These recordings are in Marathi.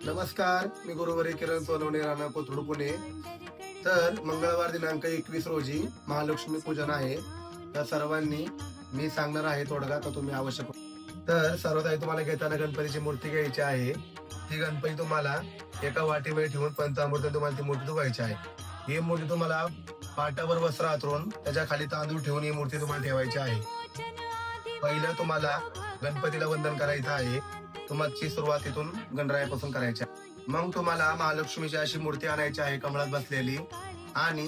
नमस्कार, मी गुरुवारी किरण सोनवणे, राणा कोथरूड, पुणे. तर मंगळवार दिनांक 21 रोजी महालक्ष्मी पूजन आहे. तर सर्वांनी मी सांगणार आहे तोडगा, तर तुम्ही अवश्य तर सर्वात आधी तुम्हाला घेताना गणपतीची मूर्ती घ्यायची आहे. ती गणपती तुम्हाला एका वाटीमध्ये ठेवून पंचामृत तुम्हाला ती मूर्ती धुवायची आहे. ही मूर्ती तुम्हाला पाटावर वस्त्र अंथरून त्याच्या खाली तांदूळ ठेवून ही मूर्ती तुम्हाला ठेवायची आहे. पहिलं तुम्हाला गणपतीला वंदन करायचं आहे. तुमची सुरुवात इथून गणरायापासून करायची आहे. मग तुम्हाला महालक्ष्मीची अशी मूर्ती आणायची आहे कमळात बसलेली, आणि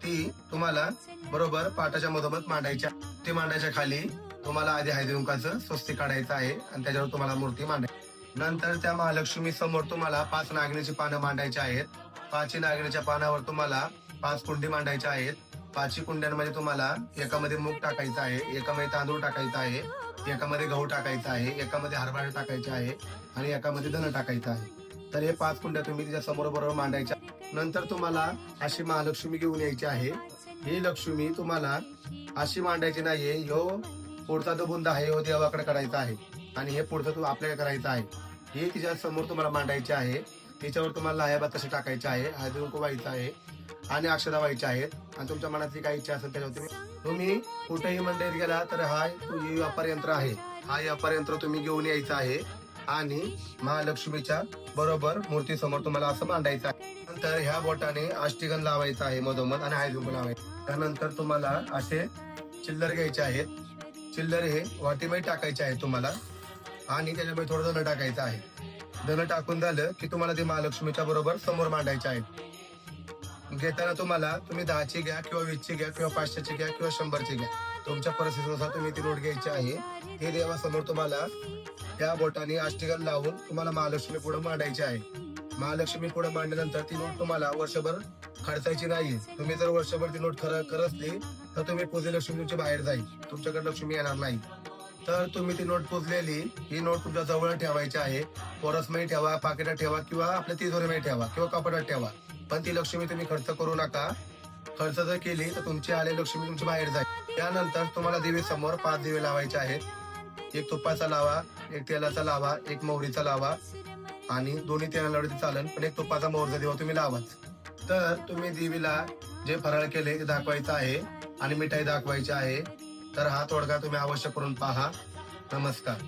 ती तुम्हाला बरोबर पाटाच्या मधोमध मांडायच्या. ती मांडायच्या खाली तुम्हाला आधी हळदी-कुंकाचं स्वस्तिक काढायचं आहे आणि त्याच्यावर तुम्हाला मूर्ती मांडायची. नंतर त्या महालक्ष्मी समोर तुम्हाला 5 नागणीची पानं मांडायची आहेत. 5 नागणीच्या पानावर तुम्हाला 5 कुंडी मांडायच्या आहेत. 5 कुंड्यांमध्ये तुम्हाला एकामध्ये मूग टाकायचं आहे, एकामध्ये तांदूळ टाकायचा आहे, एकामध्ये गहू टाकायचा आहे, एकामध्ये हरभरा टाकायचे आहे आणि एकामध्ये धन टाकायचं आहे. तर हे 5 कुंड्या तुम्ही तिच्या समोर बरोबर मांडायच्या. नंतर तुम्हाला अशी महालक्ष्मी घेऊन यायची आहे. ही लक्ष्मी तुम्हाला अशी मांडायची नाहीये. ह्यो पुढचा जो बुंदा आहे ह्यो देवाकडे करायचा आहे आणि हे पुढचं तू आपल्याकडे करायचं आहे. हे तिच्या समोर तुम्हाला मांडायचे आहे. त्याच्यावर तुम्हाला लाह्याबा तसे टाकायचे आहे, हळदी कुंकू व्हायचं आहे आणि अक्षता व्हायच्या आहेत. आणि तुमच्या मनातली काही इच्छा असेल त्याच्यावर तुम्ही कुठेही मंडळीत गेला तर हा व्यापार यंत्र आहे. हा व्यापार यंत्र तुम्ही घेऊन यायचं आहे आणि महालक्ष्मीच्या बरोबर मूर्ती समोर तुम्हाला असं मांडायचं आहे. नंतर ह्या बोटाने अष्टगंध लावायचा आहे मधोमध आणि हळदी कुंकू लावायचं. त्यानंतर तुम्हाला असे चिल्लर घ्यायचे आहेत. चिल्लर हे वाटीमध्ये टाकायचे आहे तुम्हाला आणि त्याच्यामध्ये थोडं धन टाकायचं आहे. धन टाकून झालं की तुम्हाला ते महालक्ष्मीच्या बरोबर समोर मांडायचे आहेत. घेताना तुम्ही 10ची घ्या किंवा 20ची घ्या किंवा 500ची घ्या किंवा 100ची घ्या. तुमच्या परिस्थितीनुसार तुम्ही ती नोट घ्यायची आहे. हे देवासमोर तुम्हाला त्या बोटाने अष्टगंध लावून तुम्हाला महालक्ष्मी पुढे मांडायची आहे. महालक्ष्मी पुढे मांडल्यानंतर ती नोट तुम्हाला वर्षभर खर्चायची नाही. तुम्ही जर वर्षभर ती नोट खरचली तर तुम्ही पूजे लक्ष्मी तुमची बाहेर जाईल, तुमच्याकडे लक्ष्मी येणार नाही. तर तुम्ही ती नोट पुजलेली ही नोट तुमच्या जवळ ठेवायची आहे. पोरसमध्ये ठेवा, पाकिटात ठेवा किंवा आपल्या तिजोरीमध्ये ठेवा किंवा कपाटात ठेवा. पण ती लक्ष्मी तुम्ही खर्च करू नका. खर्च जर केली तर तुमची आले लक्ष्मी तुमची बाहेर जाईल. त्यानंतर तुम्हाला दिवे समोर 5 दिवे लावायचे आहेत. एक तुपाचा लावा, एक तेलाचा लावा, एक मोहरीचा लावा आणि दोन्ही तेला लावले चालेल, पण एक तुपाचा मोहरीचा दिवा तुम्ही लावाच. तर तुम्ही देवीला जे फराळ केले ते दाखवायचं आहे आणि मिठाई दाखवायची आहे. तर हा तोडगा तुम्ही अवश्य करून पहा. नमस्कार.